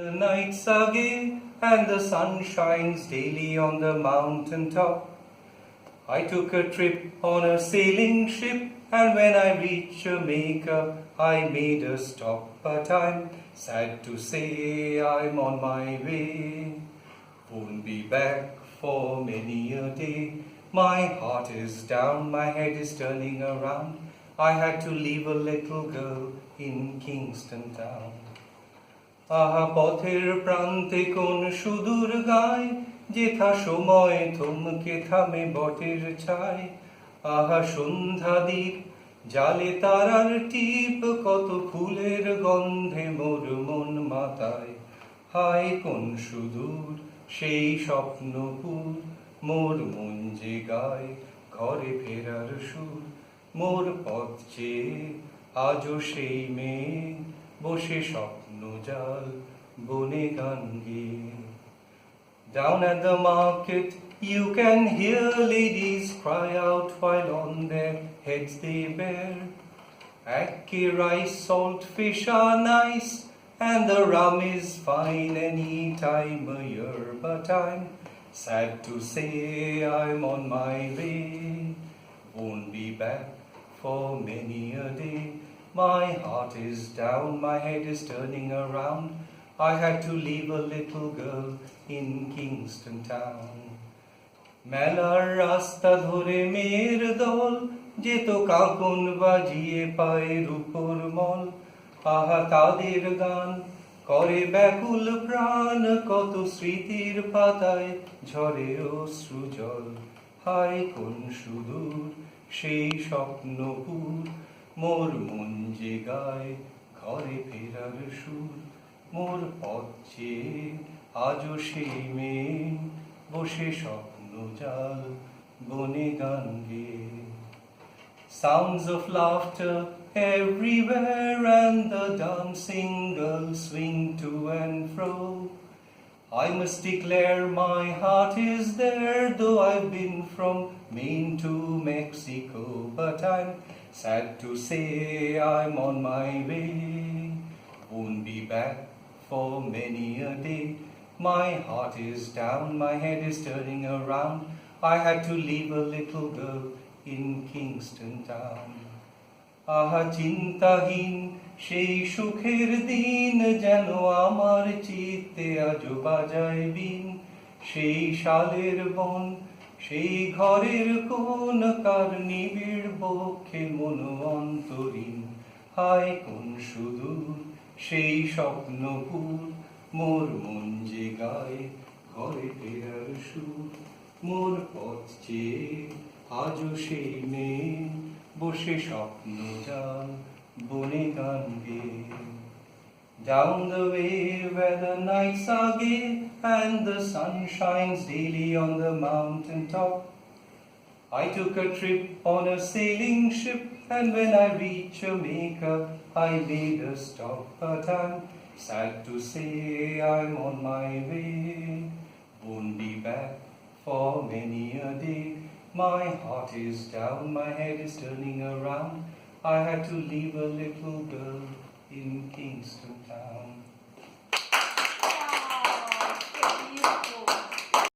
The nights are gay and the sun shines daily on the mountain top. I took a trip on a sailing ship, and when I reached Jamaica, I made a stop. But I'm sad to say I'm on my way. Won't be back for many a day. My heart is down, my head is turning around. I had to leave a little girl in Kingston town. আহা পথের প্রান্তে কোন সুদূর গায়, যেথা সময় থমকে থামে বটের ছায়। আহা সন্ধ্যা দ্বীপ জালে তারার টিপ, কত ফুলের গন্ধে মোর মন মাতায়। হায় কোন সুদূর সেই স্বপ্নপুর, মোর মন যে গায় ঘরে ফেরার সুর। মোর পথ চেয়ে আজও সেই মেয়ে বসে স্বপ্ন জাল বনে গান গেয়ে। Down at the market you can hear ladies cry out while on their heads they bear. Ackee rice, salt fish are nice, and the rum is fine any time of year. But I'm sad to say I'm on my way. Won't be back for many a day. My heart is down, my head is turning around. I had to leave a little girl in Kingston town. মেলার রাস্তা ধরে মেয়ের দল যেত কাঁকন বাজিয়ে পায়ের উপর মল। আহা তাদের গান করে ব্যাকুল প্রাণ, কত স্মৃতির পাতায় ঝরে অশ্রুজল। হায় কোন সুদূর সেই স্বপ্নপুর, মোর মন যে গায় ঘরে ফেরার সুর। মোর পথ চেয়ে আজও সেই মেয়ে বসে স্বপ্ন জাল বনে গান গেয়ে। Sounds of laughter everywhere, and the dancing girls swing to and fro. I must declare my heart is there, though I've been from Maine to Mexico. But I'm sad to say I'm on my way. Won't be back for many a day. My heart is down, my head is turning around. I had to leave a little girl in Kingston town. আহা চিন্তাহীন সেই সুখের দিন, যেন আমার চিত্তে আজও বাজায় বিন। সেই শালের বন, সেই ঘরের কোন, কার নিবিড় বক্ষে মন অন্তরীণ। হায় কোন সুদূর সেই স্বপ্নপুর, মোর মন যে গায় ঘরে ফেরার সুর। মোর পথ চেয়ে আজও সেই মেয়ে বসে স্বপ্ন জাল বনে গান গেয়ে। Down the way where the nights are gay and the sun shines daily on the mountain top, I took a trip on a sailing ship, and when I reached Jamaica, I made a stop. But I'm sad to say I'm on my way. Won't be back for many a day. My heart is down, my head is turning around. I had to leave a little girl in Kingston town.